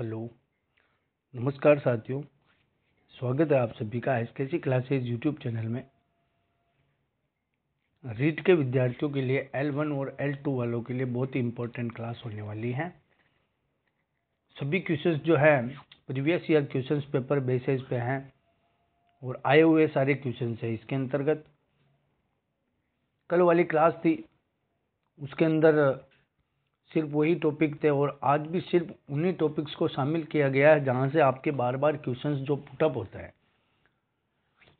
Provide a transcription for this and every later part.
Hello, नमस्कार साथियों। स्वागत है आप सभी का एसकेसी क्लासेज यूट्यूब चैनल में। रीट के विद्यार्थियों के लिए L1 और L2 वालों के लिए बहुत ही इम्पोर्टेंट क्लास होने वाली है। सभी क्वेश्चंस जो है previous year questions paper basis पे हैं और आए हुए सारे क्वेश्चंस है। इसके अंतर्गत कल वाली क्लास थी, उसके अंदर सिर्फ वही टॉपिक थे और आज भी सिर्फ उन्हीं टॉपिक्स को शामिल किया गया है जहां से आपके बार बार क्वेश्चंस जो पुटअप होता है।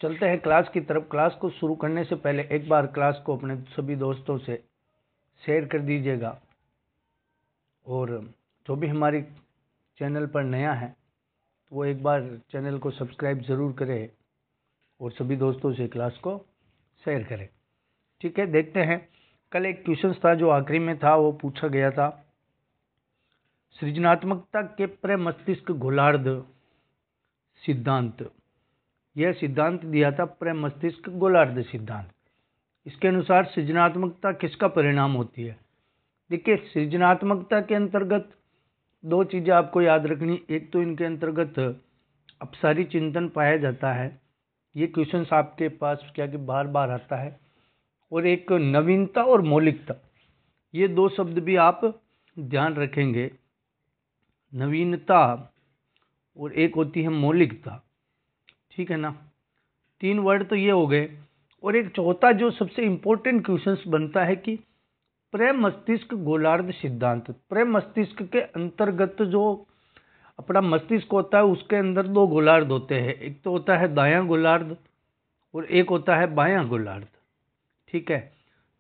चलते हैं क्लास की तरफ। क्लास को शुरू करने से पहले एक बार क्लास को अपने सभी दोस्तों से शेयर कर दीजिएगा और जो भी हमारी चैनल पर नया है तो वो एक बार चैनल को सब्सक्राइब ज़रूर करे और सभी दोस्तों से क्लास को शेयर करें। ठीक है, देखते हैं। कल एक क्वेश्चन था जो आखिरी में था, वो पूछा गया था सृजनात्मकता के प्रमस्तिष्क गोलार्ध सिद्धांत। यह सिद्धांत दिया था प्रमस्तिष्क गोलार्ध सिद्धांत। इसके अनुसार सृजनात्मकता किसका परिणाम होती है। देखिए, सृजनात्मकता के अंतर्गत दो चीजें आपको याद रखनी। एक तो इनके अंतर्गत अपसारी चिंतन पाया जाता है, ये क्वेश्चन आपके पास क्या कि बार बार आता है, और एक नवीनता और मौलिकता, ये दो शब्द भी आप ध्यान रखेंगे। नवीनता और एक होती है मौलिकता, ठीक है ना। तीन वर्ड तो ये हो गए। और एक चौथा जो सबसे इंपॉर्टेंट क्वेश्चंस बनता है कि प्रमस्तिष्क गोलार्ध सिद्धांत। प्रमस्तिष्क के अंतर्गत जो अपना मस्तिष्क होता है उसके अंदर दो गोलार्ध होते हैं, एक तो होता है दायां गोलार्ध और एक होता है बायां गोलार्ध। ठीक है,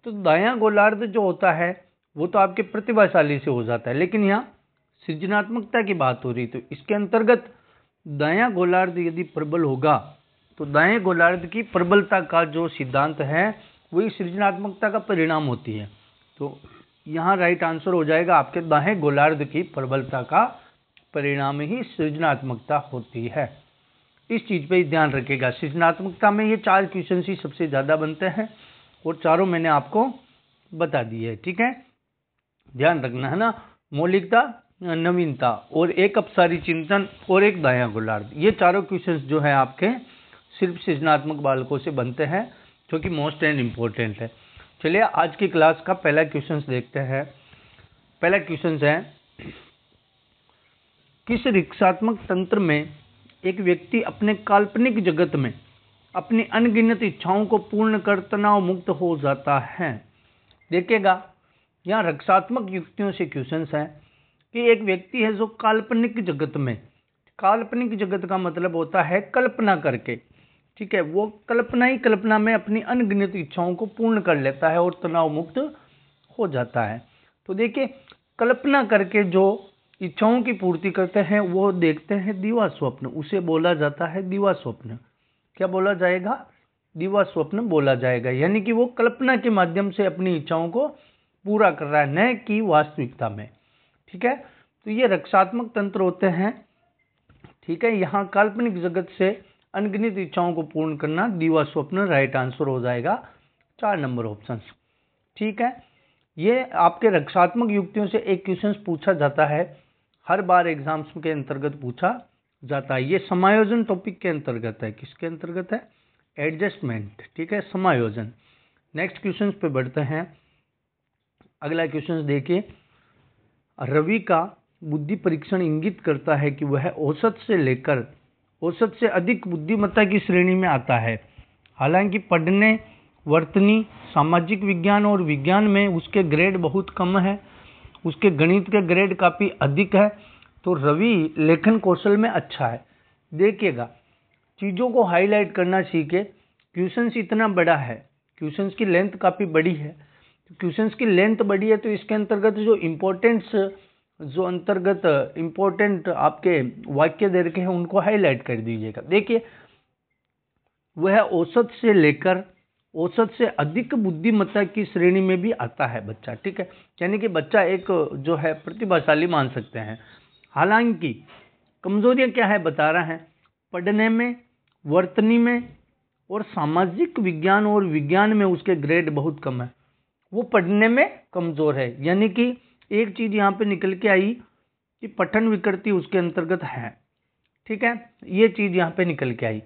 तो दायां गोलार्ध जो होता है वो तो आपके प्रतिभाशाली से हो जाता है, लेकिन यहाँ सृजनात्मकता की बात हो रही, तो इसके अंतर्गत दायां गोलार्ध यदि प्रबल होगा तो दाएं गोलार्ध की प्रबलता का जो सिद्धांत है वही सृजनात्मकता का परिणाम होती है। तो यहाँ राइट आंसर हो जाएगा आपके दाएं गोलार्ध की प्रबलता का परिणाम ही सृजनात्मकता होती है। इस चीज पे ध्यान रखिएगा। सृजनात्मकता में ये चार क्वेश्चन ही सबसे ज्यादा बनते हैं और चारों मैंने आपको बता दिए है। ठीक है, ध्यान रखना है ना। मौलिकता, नवीनता और एक अपसारी चिंतन और एक दायां गोलार्ध, ये चारों क्वेश्चंस जो है आपके सिर्फ सृजनात्मक बालकों से बनते हैं, जो कि मोस्ट एंड इम्पोर्टेंट है। चलिए आज की क्लास का पहला क्वेश्चन देखते हैं। पहला क्वेश्चन है, किस रिक्सात्मक तंत्र में एक व्यक्ति अपने काल्पनिक जगत में अपनी अनगिनत इच्छाओं को पूर्ण कर तनाव मुक्त हो जाता है। देखिएगा, यहाँ रक्षात्मक युक्तियों से क्वेश्चन है कि एक व्यक्ति है जो काल्पनिक जगत में, काल्पनिक जगत का मतलब होता है कल्पना करके, ठीक है, वो कल्पना ही कल्पना में अपनी अनगिनत इच्छाओं को पूर्ण कर लेता है और तनाव मुक्त हो जाता है। तो देखिए, कल्पना करके जो इच्छाओं की पूर्ति करते हैं वो देखते हैं दिवा स्वप्न, उसे बोला जाता है दिवा स्वप्न। क्या बोला जाएगा? दिवा स्वप्न बोला जाएगा। यानी कि वो कल्पना के माध्यम से अपनी इच्छाओं को पूरा कर रहा है, न कि वास्तविकता में। ठीक है, तो ये रक्षात्मक तंत्र होते हैं। ठीक है, यहाँ काल्पनिक जगत से अनगिनत इच्छाओं को पूर्ण करना, दिवा स्वप्न राइट आंसर हो जाएगा 4 नंबर ऑप्शन। ठीक है, ये आपके रक्षात्मक युक्तियों से एक क्वेश्चन पूछा जाता है, हर बार एग्जाम्स के अंतर्गत पूछा जाता है। ये समायोजन टॉपिक के अंतर्गत है। किसके अंतर्गत है? एडजस्टमेंट। ठीक है, समायोजन। नेक्स्ट क्वेश्चन पे बढ़ते हैं। अगला क्वेश्चन देखिए, रवि का बुद्धि परीक्षण इंगित करता है कि वह औसत से लेकर औसत से अधिक बुद्धिमत्ता की श्रेणी में आता है। हालांकि पढ़ने, वर्तनी, सामाजिक विज्ञान और विज्ञान में उसके ग्रेड बहुत कम है, उसके गणित के ग्रेड काफ़ी अधिक है। तो रवि लेखन कौशल में अच्छा है। देखिएगा, चीज़ों को हाईलाइट करना सीखे। क्वेश्चंस इतना बड़ा है, क्वेश्चंस की लेंथ काफ़ी बड़ी है। क्वेश्चंस की लेंथ बड़ी है तो इसके अंतर्गत जो इम्पोर्टेंट आपके वाक्य दे रखे हैं उनको हाईलाइट कर दीजिएगा। देखिए, वह औसत से लेकर औसत से अधिक बुद्धिमत्ता की श्रेणी में भी आता है बच्चा। ठीक है, यानी कि बच्चा एक जो है प्रतिभाशाली मान सकते हैं। हालांकि कमजोरियां क्या है बता रहा है, पढ़ने में, वर्तनी में और सामाजिक विज्ञान और विज्ञान में उसके ग्रेड बहुत कम है, वो पढ़ने में कमजोर है। यानी कि एक चीज यहाँ पे निकल के आई कि पठन विकृति उसके अंतर्गत है। ठीक है, ये चीज यहाँ पे निकल के आई।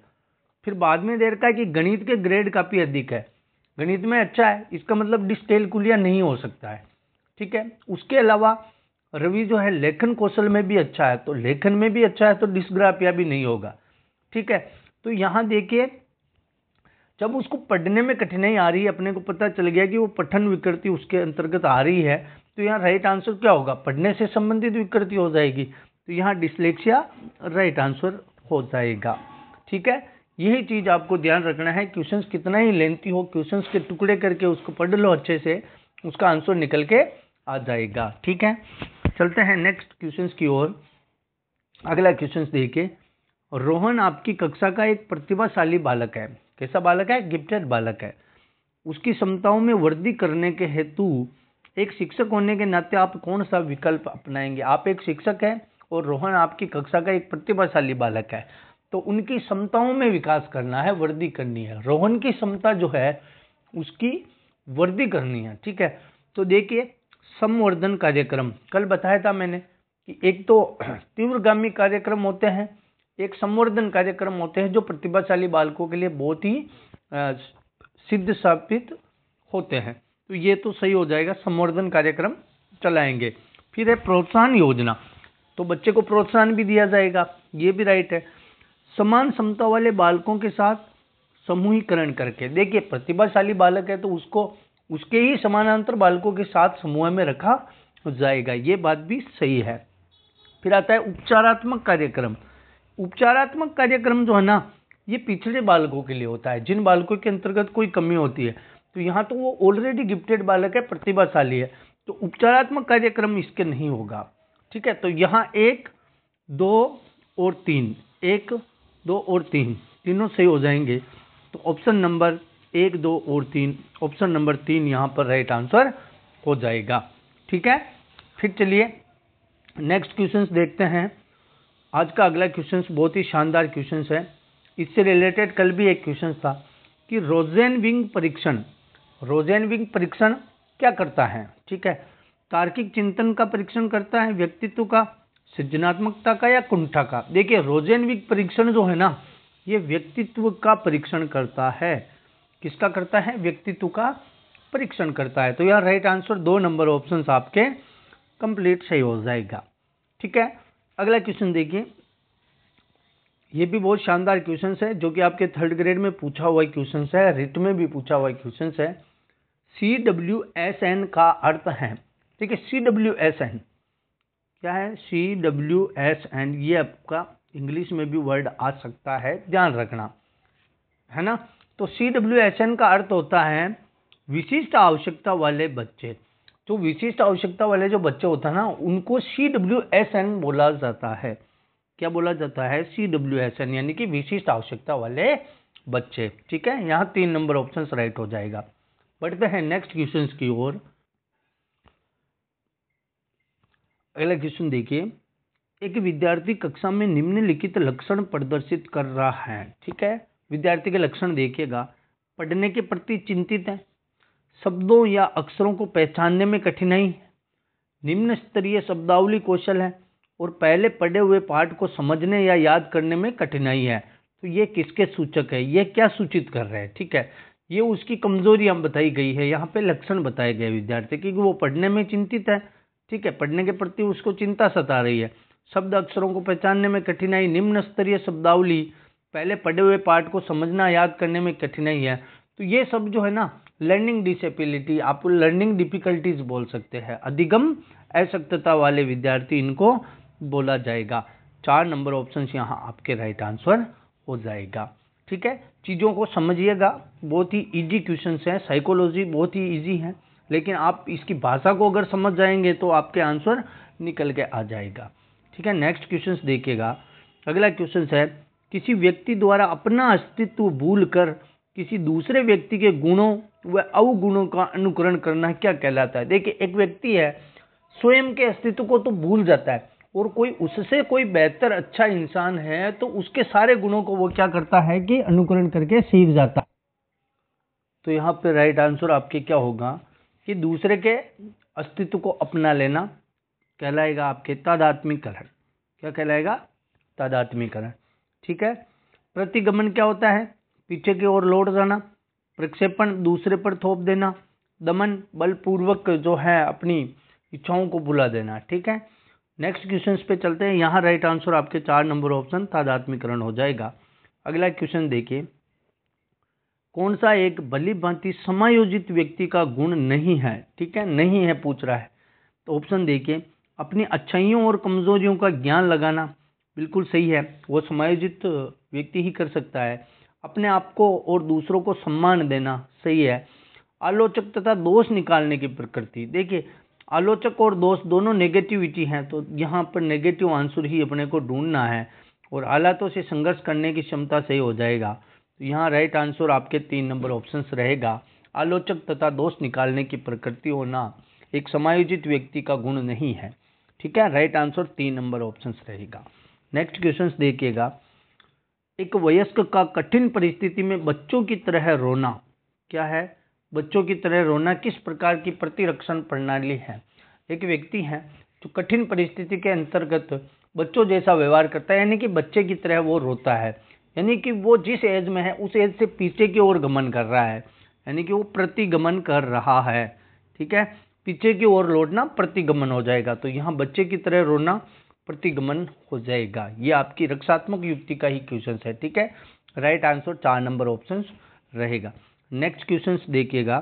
फिर बाद में दे रखा है कि गणित के ग्रेड काफी अधिक है, गणित में अच्छा है, इसका मतलब डिस्कैलकुलिया नहीं हो सकता है। ठीक है, उसके अलावा रवि जो है लेखन कौशल में भी अच्छा है, तो लेखन में भी अच्छा है तो डिस्ग्राफिया भी नहीं होगा। ठीक है, तो यहाँ देखिए जब उसको पढ़ने में कठिनाई आ रही है, अपने को पता चल गया कि वो पठन विकृति उसके अंतर्गत आ रही है, तो यहाँ राइट आंसर क्या होगा, पढ़ने से संबंधित विकृति हो जाएगी, तो यहाँ डिसलेक्सिया राइट आंसर हो जाएगा। ठीक है, यही चीज आपको ध्यान रखना है। क्वेश्चंस कितना ही लेंथी हो, क्वेश्चंस के टुकड़े करके उसको पढ़ लो अच्छे से, उसका आंसर निकल के आ जाएगा। ठीक है, चलते हैं नेक्स्ट क्वेश्चंस की ओर। अगला क्वेश्चंस देखिए, रोहन आपकी कक्षा का एक प्रतिभाशाली बालक है। कैसा बालक है, गिफ्टेड बालक है। उसकी क्षमताओं में वृद्धि करने के हेतु एक शिक्षक होने के नाते आप कौन सा विकल्प अपनाएंगे। आप एक शिक्षक हैं और रोहन आपकी कक्षा का एक प्रतिभाशाली बालक है, तो उनकी क्षमताओं में विकास करना है, वृद्धि करनी है। रोहन की क्षमता जो है उसकी वृद्धि करनी है। ठीक है, तो देखिए संवर्धन कार्यक्रम कल बताया था मैंने कि एक तो तीव्रगामी कार्यक्रम होते हैं, एक संवर्धन कार्यक्रम होते हैं जो प्रतिभाशाली बालकों के लिए बहुत ही सिद्ध साबित होते हैं। तो ये तो सही हो जाएगा, संवर्धन कार्यक्रम चलाएंगे। फिर है प्रोत्साहन योजना, तो बच्चे को प्रोत्साहन भी दिया जाएगा, ये भी राइट है। समान क्षमता वाले बालकों के साथ समूहीकरण करके, देखिए प्रतिभाशाली बालक है तो उसको उसके ही समानांतर बालकों के साथ समूह में रखा जाएगा, ये बात भी सही है। फिर आता है उपचारात्मक कार्यक्रम। उपचारात्मक कार्यक्रम जो है ना, ये पिछड़े बालकों के लिए होता है, जिन बालकों के अंतर्गत कोई कमी होती है। तो यहाँ तो वो ऑलरेडी गिफ्टेड बालक है, प्रतिभाशाली है, तो उपचारात्मक कार्यक्रम इसके नहीं होगा। ठीक है, तो यहाँ 1, 2 और 3, 1, 2 और 3 तीनों सही हो जाएंगे। तो ऑप्शन नंबर 1, 2 और 3, ऑप्शन नंबर 3 यहाँ पर राइट आंसर हो जाएगा। ठीक है, फिर चलिए नेक्स्ट क्वेश्चंस देखते हैं। आज का अगला क्वेश्चंस बहुत ही शानदार क्वेश्चंस है। इससे रिलेटेड कल भी एक क्वेश्चन था कि रोजेनविंग परीक्षण, रोजेनविंग परीक्षण क्या करता है। ठीक है, तार्किक चिंतन का परीक्षण करता है, व्यक्तित्व का, सृजनात्मकता का या कुंठा का। देखिए रोजेनविंग परीक्षण जो है ना, ये व्यक्तित्व का परीक्षण करता है। किसका करता है, व्यक्तित्व का परीक्षण करता है। तो यार राइट आंसर 2 नंबर ऑप्शन आपके कंप्लीट सही हो जाएगा। ठीक है, अगला क्वेश्चन देखिए, ये भी बहुत शानदार क्वेश्चन है जो कि आपके 3rd ग्रेड में पूछा हुआ क्वेश्चन है, रिट में भी पूछा हुआ क्वेश्चन है। CWSN का अर्थ है, ठीक है, CWSN क्या है, CWSN ये आपका इंग्लिश में भी वर्ड आ सकता है, ध्यान रखना है ना। तो CWSN का अर्थ होता है विशिष्ट आवश्यकता वाले बच्चे। जो विशिष्ट आवश्यकता वाले जो बच्चे होता है ना, उनको CWSN बोला जाता है। क्या बोला जाता है, CWSN, यानी कि विशिष्ट आवश्यकता वाले बच्चे। ठीक है, यहाँ 3 नंबर ऑप्शन राइट हो जाएगा। बढ़ते हैं नेक्स्ट क्वेश्चन की ओर। अगला क्वेश्चन देखिए, एक विद्यार्थी कक्षा में निम्नलिखित लक्षण प्रदर्शित कर रहा है। ठीक है, विद्यार्थी के लक्षण देखिएगा, पढ़ने के प्रति चिंतित है, शब्दों या अक्षरों को पहचानने में कठिनाई है, निम्न स्तरीय शब्दावली कौशल है, और पहले पढ़े हुए पाठ को समझने या याद करने में कठिनाई है। तो ये किसके सूचक है, ये क्या सूचित कर रहे हैं। ठीक है, ये उसकी कमजोरियां बताई गई है, यहाँ पे लक्षण बताए गए विद्यार्थी की, वो पढ़ने में चिंतित है। ठीक है, पढ़ने के प्रति उसको चिंता सता रही है, शब्द अक्षरों को पहचानने में कठिनाई, निम्न स्तरीय शब्दावली, पहले पढ़े हुए पाठ को समझना याद करने में कठिनाई है। तो ये सब जो है ना लर्निंग डिसेबिलिटी, आप लर्निंग डिफिकल्टीज बोल सकते हैं, अधिगम अशक्तता वाले विद्यार्थी इनको बोला जाएगा। 4 नंबर ऑप्शन यहाँ आपके राइट आंसर हो जाएगा। ठीक है, चीज़ों को समझिएगा, बहुत ही इजी क्वेश्चन है, साइकोलॉजी बहुत ही इजी है, लेकिन आप इसकी भाषा को अगर समझ जाएंगे तो आपके आंसर निकल के आ जाएगा। ठीक है, नेक्स्ट क्वेश्चन देखिएगा। अगला क्वेश्चन है, किसी व्यक्ति द्वारा अपना अस्तित्व भूलकर किसी दूसरे व्यक्ति के गुणों व अवगुणों का अनुकरण करना क्या कहलाता है। देखिए एक व्यक्ति है, स्वयं के अस्तित्व को तो भूल जाता है, और कोई उससे कोई बेहतर अच्छा इंसान है तो उसके सारे गुणों को वो क्या करता है कि अनुकरण करके सीख जाता है। तो यहाँ पे राइट आंसर आपके क्या होगा कि दूसरे के अस्तित्व को अपना लेना, कहलाएगा आपके तादात्म्यकरण। क्या कहलाएगा? तादात्म्यकरण। ठीक है। प्रतिगमन क्या होता है? पीछे की ओर लौट जाना। प्रक्षेपण दूसरे पर थोप देना। दमन बलपूर्वक जो है अपनी इच्छाओं को भुला देना। ठीक है। नेक्स्ट क्वेश्चन पे चलते हैं। यहाँ राइट आंसर आपके 4 नंबर ऑप्शन तादात्म्यकरण हो जाएगा। अगला क्वेश्चन देखिए, कौन सा एक भली भांति समायोजित व्यक्ति का गुण नहीं है? ठीक है, नहीं है पूछ रहा है। तो ऑप्शन देखिए, अपनी अच्छाइयों और कमजोरियों का ज्ञान लगाना, बिल्कुल सही है, वो समायोजित व्यक्ति ही कर सकता है। अपने आप को और दूसरों को सम्मान देना, सही है। आलोचक तथा दोष निकालने की प्रकृति, देखिए आलोचक और दोष दोनों नेगेटिविटी हैं, तो यहाँ पर नेगेटिव आंसर ही अपने को ढूंढना है और हालातों से संघर्ष करने की क्षमता सही हो जाएगा। तो यहाँ राइट आंसर आपके 3 नंबर ऑप्शन रहेगा। आलोचक तथा दोष निकालने की प्रकृति होना एक समायोजित व्यक्ति का गुण नहीं है। ठीक है, राइट आंसर 3 नंबर ऑप्शन रहेगा। नेक्स्ट क्वेश्चन देखिएगा, एक वयस्क का कठिन परिस्थिति में बच्चों की तरह रोना, क्या है? बच्चों की तरह रोना किस प्रकार की प्रतिरक्षण प्रणाली है? एक व्यक्ति है जो कठिन परिस्थिति के अंतर्गत बच्चों जैसा व्यवहार करता है, यानी कि बच्चे की तरह वो रोता है, यानी कि वो जिस एज में है उस एज से पीछे की ओर गमन कर रहा है, यानी कि वो प्रतिगमन कर रहा है। ठीक है, पीछे की ओर लौटना प्रतिगमन हो जाएगा। तो यहाँ बच्चे की तरह रोना प्रतिगमन हो जाएगा। ये आपकी रक्षात्मक युक्ति का ही क्वेश्चन है। ठीक है, राइट आंसर 4 नंबर ऑप्शन रहेगा। नेक्स्ट क्वेश्चन देखिएगा,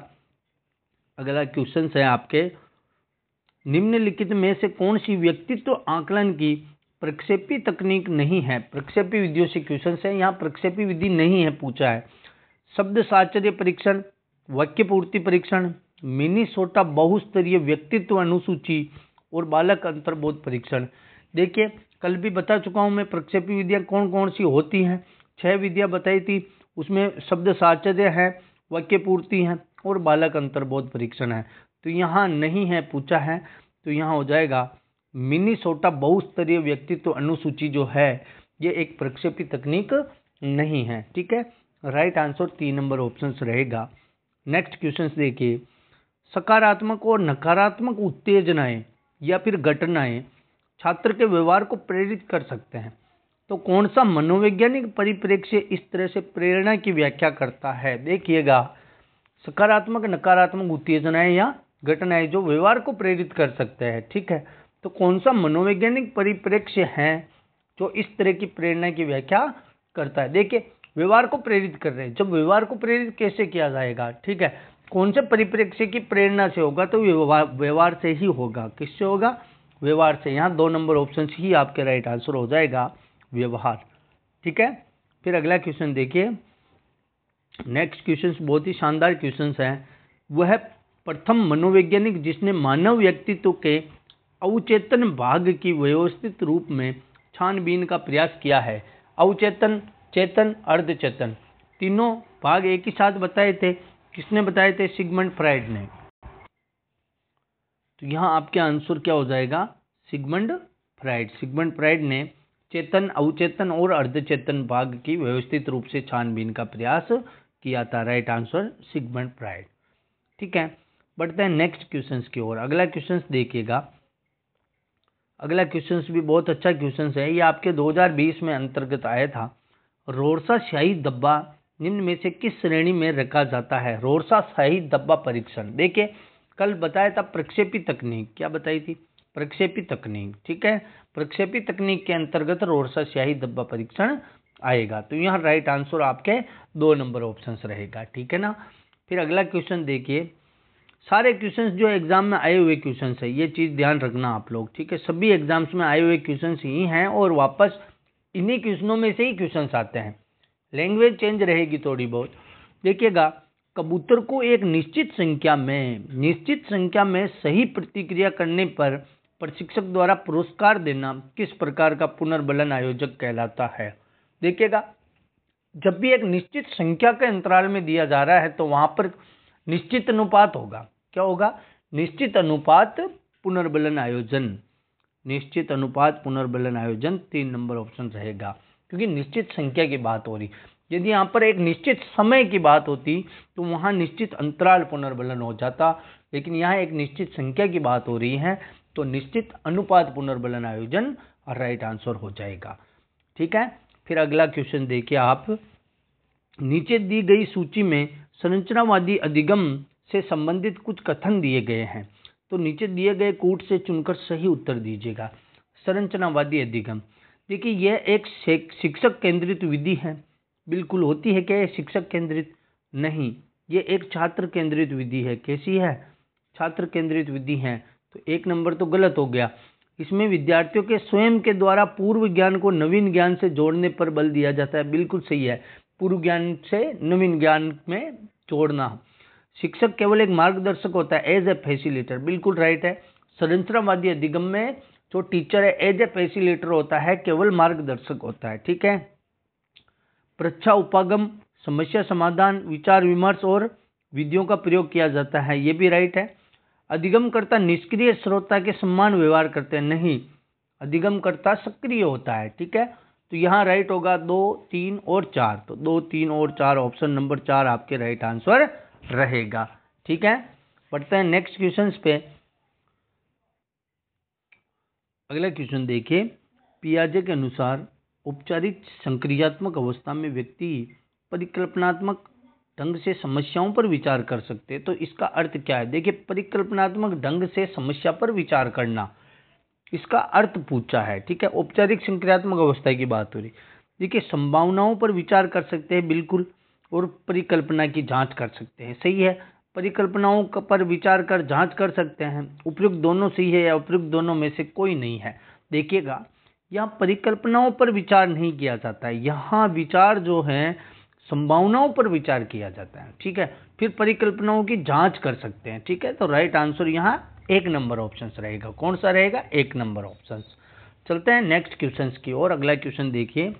अगला क्वेश्चन है आपके, निम्नलिखित में से कौन सी व्यक्तित्व आकलन की प्रक्षेपी तकनीक नहीं है? प्रक्षेपी विधियों से क्वेश्चन है, यहाँ प्रक्षेपी विधि नहीं है पूछा है। शब्द साहचर्य परीक्षण, वाक्य पूर्ति परीक्षण, मिनीसोटा बहुस्तरीय व्यक्तित्व अनुसूची और बालक अंतर्बोध परीक्षण। देखिए कल भी बता चुका हूं मैं प्रक्षेपी विधियां कौन कौन सी होती हैं। 6 विधियां बताई थी, उसमें शब्द साहचर्य है, वाक्य पूर्ति है और बालक अंतर्बोध परीक्षण है। तो यहाँ नहीं है पूछा है, तो यहाँ हो जाएगा मिनीसोटा बहुस्तरीय व्यक्तित्व अनुसूची जो है ये एक प्रक्षेपी तकनीक नहीं है। ठीक है, राइट आंसर 3 नंबर ऑप्शन रहेगा। नेक्स्ट क्वेश्चन देखिए, सकारात्मक और नकारात्मक उत्तेजनाएं या फिर घटनाएं छात्र के व्यवहार को प्रेरित कर सकते हैं, तो कौन सा मनोवैज्ञानिक परिप्रेक्ष्य इस तरह से प्रेरणा की व्याख्या करता है? देखिएगा, सकारात्मक नकारात्मक उत्तेजनाएं या घटनाएं जो व्यवहार को प्रेरित कर सकते हैं। ठीक है, तो कौन सा मनोवैज्ञानिक परिप्रेक्ष्य है जो इस तरह की प्रेरणा की व्याख्या करता है? देखिए व्यवहार को प्रेरित कर रहे हैं, जब व्यवहार को प्रेरित कैसे किया जाएगा? ठीक है, कौन से परिप्रेक्ष्य की प्रेरणा से होगा? तो व्यवहार से ही होगा। किससे होगा? व्यवहार से। यहाँ 2 नंबर ऑप्शन ही आपके राइट आंसर हो जाएगा, व्यवहार। ठीक है, फिर अगला क्वेश्चन देखिए। नेक्स्ट क्वेश्चन बहुत ही शानदार क्वेश्चन है। वह प्रथम मनोवैज्ञानिक जिसने मानव व्यक्तित्व के अवचेतन भाग की व्यवस्थित रूप में छानबीन का प्रयास किया है। अवचेतन, चेतन, अर्धचेतन तीनों भाग एक ही साथ बताए थे। किसने बताए थे? सिगमंड फ्राइड ने। तो यहाँ आपके आंसर क्या हो जाएगा? Sigmund Freud. सिगमंड फ्राइड ने चेतन, अवचेतन और अर्धचेतन भाग की व्यवस्थित रूप से छानबीन का प्रयास किया था। Right answer Sigmund Freud. ठीक है, बढ़ते हैं नेक्स्ट क्वेश्चन की ओर। अगला क्वेश्चन देखिएगा, अगला क्वेश्चन भी बहुत अच्छा क्वेश्चन है। ये आपके 2020 में अंतर्गत आया था। रोरसा शाही डब्बा निम्न में से किस श्रेणी में रखा जाता है? रोरसा शाही डब्बा परीक्षण। देखिए कल बताया था प्रक्षेपी तकनीक, क्या बताई थी? प्रक्षेपी तकनीक। ठीक है, प्रक्षेपी तकनीक के अंतर्गत रोरसा शाही डब्बा परीक्षण आएगा। तो यहाँ राइट आंसर आपके 2 नंबर ऑप्शन रहेगा। ठीक है ना। फिर अगला क्वेश्चन देखिए, सारे क्वेश्चंस जो एग्जाम में आए हुए क्वेश्चंस है, ये चीज़ ध्यान रखना आप लोग। ठीक है, सभी एग्जाम्स में आए हुए क्वेश्चंस ही हैं और वापस इन्हीं क्वेश्चनों में से ही क्वेश्चंस आते हैं। लैंग्वेज चेंज रहेगी थोड़ी बहुत। देखिएगा, कबूतर को एक निश्चित संख्या में सही प्रतिक्रिया करने पर प्रशिक्षक द्वारा पुरस्कार देना किस प्रकार का पुनर्बलन आयोजक कहलाता है? देखिएगा, जब भी एक निश्चित संख्या के अंतराल में दिया जा रहा है तो वहां पर निश्चित अनुपात होगा। क्या होगा? निश्चित अनुपात पुनर्बलन आयोजन। निश्चित अनुपात पुनर्बलन आयोजन 3 नंबर ऑप्शन रहेगा, क्योंकि निश्चित संख्या की बात हो रही। यदि यहाँ पर एक निश्चित समय की बात होती तो वहाँ निश्चित अंतराल पुनर्बलन हो जाता, लेकिन यहाँ एक निश्चित संख्या की बात हो रही है तो निश्चित अनुपात पुनर्बलन आयोजन राइट आंसर हो जाएगा। ठीक है, फिर अगला क्वेश्चन देखिए आप। नीचे दी गई सूची में संरचनावादी अधिगम से संबंधित कुछ कथन दिए गए हैं, तो नीचे दिए गए कूट से चुनकर सही उत्तर दीजिएगा। संरचनावादी अधिगम, देखिए यह एक शिक्षक केंद्रित विधि है। बिल्कुल होती है क्या ये शिक्षक केंद्रित? नहीं, ये एक छात्र केंद्रित विधि है। कैसी है? छात्र केंद्रित विधि है। तो एक नंबर तो गलत हो गया। इसमें विद्यार्थियों के स्वयं के द्वारा पूर्व ज्ञान को नवीन ज्ञान से जोड़ने पर बल दिया जाता है। बिल्कुल सही है, पूर्व ज्ञान से नवीन ज्ञान में जोड़ना। शिक्षक केवल एक मार्गदर्शक होता है, एज ए फैसिलिटेटर। बिल्कुल राइट है। संरचनावादी अधिगम में जो टीचर है एज ए फैसिलिटेटर होता है, केवल मार्गदर्शक होता है। ठीक है। प्रच्छा उपागम, समस्या समाधान, विचार विमर्श और विधियों का प्रयोग किया जाता है, ये भी राइट है। अधिगमकर्ता निष्क्रिय श्रोता के समान व्यवहार करते हैं, नहीं, अधिगमकर्ता सक्रिय होता है। ठीक है, तो यहाँ राइट होगा 2, 3 और 4। तो 2, 3 और 4, ऑप्शन नंबर 4 आपके राइट आंसर रहेगा। ठीक है, बढ़ते हैं नेक्स्ट क्वेश्चन पे। अगला क्वेश्चन देखिए। पियाजे के अनुसार औपचारिक संक्रियात्मक अवस्था में व्यक्ति परिकल्पनात्मक ढंग से समस्याओं पर विचार कर सकते हैं। तो इसका अर्थ क्या है? देखिए, परिकल्पनात्मक ढंग से समस्या पर विचार करना, इसका अर्थ पूछा है। ठीक है, औपचारिक संक्रियात्मक अवस्था की बात हो रही। देखिए, संभावनाओं पर विचार कर सकते हैं बिल्कुल, और परिकल्पना की जांच कर सकते हैं, सही है। परिकल्पनाओं पर विचार कर जांच कर सकते हैं। उपयुक्त दोनों सही है या उपयुक्त दोनों में से कोई नहीं है? देखिएगा, यहाँ परिकल्पनाओं पर विचार नहीं किया जाता है, यहाँ विचार जो है संभावनाओं पर विचार किया जाता है। ठीक है, फिर परिकल्पनाओं की जांच कर सकते हैं। ठीक है, तो राइट आंसर यहाँ 1 नंबर ऑप्शन रहेगा। कौन सा रहेगा? 1 नंबर ऑप्शन। चलते हैं नेक्स्ट क्वेश्चन की ओर। अगला क्वेश्चन देखिए।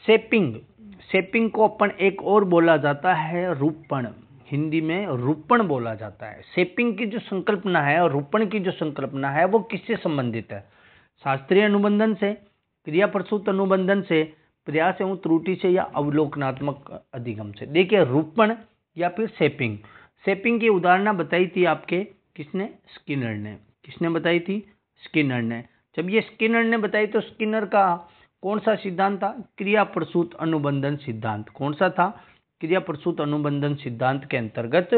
शेपिंग को अपन एक और बोला जाता है रूपण, हिंदी में रूपण बोला जाता है। शेपिंग की जो संकल्पना है और रूपण की जो संकल्पना है वो किससे संबंधित है? शास्त्रीय अनुबंधन से, क्रिया प्रसूत अनुबंधन से, प्रयास एवं त्रुटि से, या अवलोकनात्मक अधिगम से? देखिए, रूपण या फिर शेपिंग की उदाहरण बताई थी आपके किसने? स्किनर ने। किसने बताई थी? स्किनर ने। जब ये स्किनर ने बताई तो स्किनर का कौन सा सिद्धांत था? क्रिया प्रसूत अनुबंधन सिद्धांत। कौन सा था? क्रिया प्रसूत अनुबंधन सिद्धांत के अंतर्गत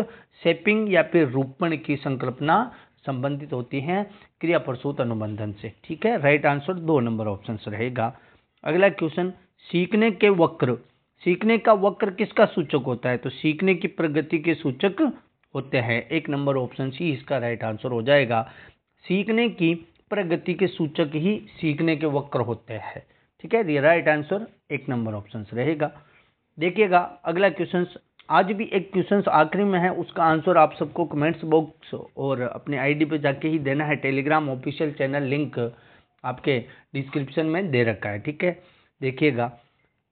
शेपिंग या फिर रूपण की संकल्पना संबंधित होती है क्रिया प्रसूत अनुबंधन से। ठीक है, राइट आंसर 2 नंबर ऑप्शन रहेगा। अगला क्वेश्चन, सीखने के वक्र। सीखने का वक्र किसका सूचक होता है? तो सीखने की प्रगति के सूचक होते हैं। 1 नंबर ऑप्शन सी इसका राइट आंसर हो जाएगा। सीखने की प्रगति के सूचक ही सीखने के वक्र होते हैं। ठीक है, ये राइट आंसर 1 नंबर ऑप्शन रहेगा। देखिएगा, अगला क्वेश्चन, आज भी एक क्वेश्चन आखिरी में है, उसका आंसर आप सबको कमेंट्स बॉक्स और अपने आईडी पे जाके ही देना है। टेलीग्राम ऑफिशियल चैनल लिंक आपके डिस्क्रिप्शन में दे रखा है। ठीक है, देखिएगा,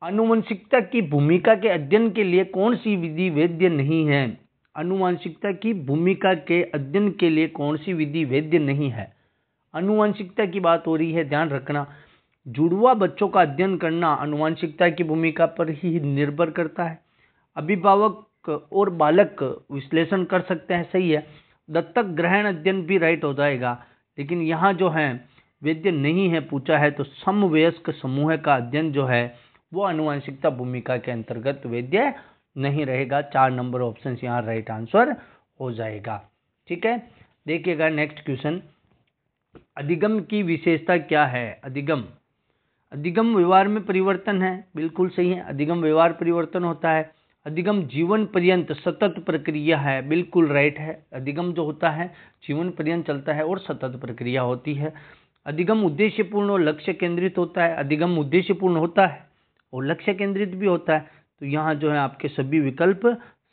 आनुवंशिकता की भूमिका के अध्ययन के लिए कौन सी विधि वैध नहीं है? आनुवंशिकता की भूमिका के अध्ययन के लिए कौन सी विधि वैध नहीं है? आनुवंशिकता की बात हो रही है, ध्यान रखना। जुड़वा बच्चों का अध्ययन करना आनुवंशिकता की भूमिका पर ही निर्भर करता है। अभिभावक और बालक विश्लेषण कर सकते हैं, सही है। दत्तक ग्रहण अध्ययन भी राइट हो जाएगा, लेकिन यहाँ जो है वैध नहीं है पूछा है, तो समवयस्क समूह का अध्ययन जो है वो आनुवंशिकता भूमिका के अंतर्गत वैध नहीं रहेगा। 4 नंबर ऑप्शन यहाँ राइट आंसर हो जाएगा। ठीक है, देखिएगा नेक्स्ट क्वेश्चन, अधिगम की विशेषता क्या है? अधिगम व्यवहार में परिवर्तन है, बिल्कुल सही है। अधिगम व्यवहार परिवर्तन होता है। अधिगम जीवन पर्यंत सतत प्रक्रिया है, बिल्कुल राइट है। अधिगम जो होता है जीवन पर्यंत चलता है और सतत प्रक्रिया होती है। अधिगम उद्देश्यपूर्ण और लक्ष्य केंद्रित होता है। अधिगम उद्देश्यपूर्ण होता है और लक्ष्य केंद्रित भी होता है। तो यहाँ जो है आपके सभी विकल्प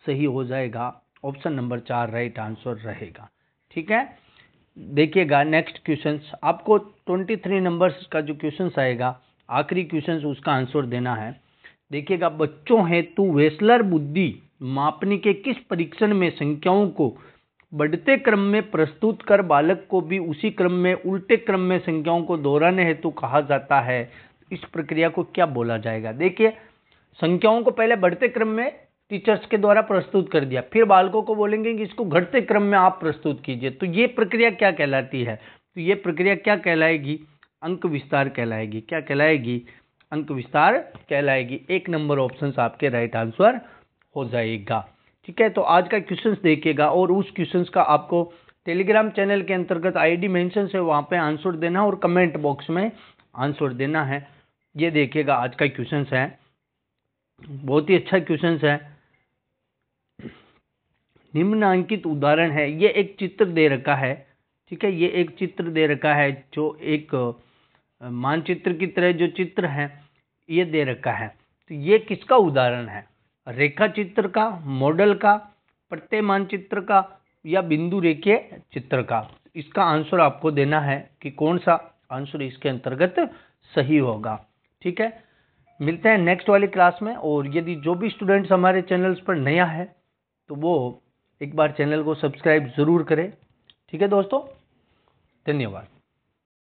सही हो जाएगा। ऑप्शन नंबर 4 राइट आंसर रहेगा। ठीक है, देखिएगा नेक्स्ट क्वेश्चन, आपको 23 नंबर्स का जो क्वेश्चन आएगा, आखिरी क्वेश्चन, उसका आंसर देना है। देखिएगा, बच्चों हेतु वेसलर बुद्धि मापने के किस परीक्षण में संख्याओं को बढ़ते क्रम में प्रस्तुत कर बालक को भी उसी क्रम में उल्टे क्रम में संख्याओं को दोहराने हेतु कहा जाता है? इस प्रक्रिया को क्या बोला जाएगा? देखिए, संख्याओं को पहले बढ़ते क्रम में टीचर्स के द्वारा प्रस्तुत कर दिया, फिर बालकों को बोलेंगे कि इसको घटते क्रम में आप प्रस्तुत कीजिए, तो ये प्रक्रिया क्या कहलाती है? तो ये प्रक्रिया क्या कहलाएगी? अंक विस्तार कहलाएगी। क्या कहलाएगी? अंक विस्तार कहलाएगी। 1 नंबर ऑप्शन आपके राइट आंसर हो जाएगा। ठीक है, तो आज का क्वेश्चंस देखिएगा और उस क्वेश्चंस का आपको टेलीग्राम चैनल के अंतर्गत आईडी मेंशन है, वहाँ पे आंसर देना है और कमेंट बॉक्स में आंसर देना है। ये देखिएगा आज का क्वेश्चंस है, बहुत ही अच्छा क्वेश्चंस है। निम्नांकित उदाहरण है, ये एक चित्र दे रखा है। ठीक है, ये एक चित्र दे रखा है जो एक मानचित्र की तरह जो चित्र है ये दे रखा है। तो ये किसका उदाहरण है? रेखा चित्र का, मॉडल का, प्रत्यय मानचित्र का या बिंदु रेखीय चित्र का? इसका आंसर आपको देना है कि कौन सा आंसर इसके अंतर्गत सही होगा। ठीक है, मिलते हैं नेक्स्ट वाली क्लास में। और यदि जो भी स्टूडेंट्स हमारे चैनल्स पर नया है तो वो एक बार चैनल को सब्सक्राइब जरूर करें। ठीक है दोस्तों, धन्यवाद।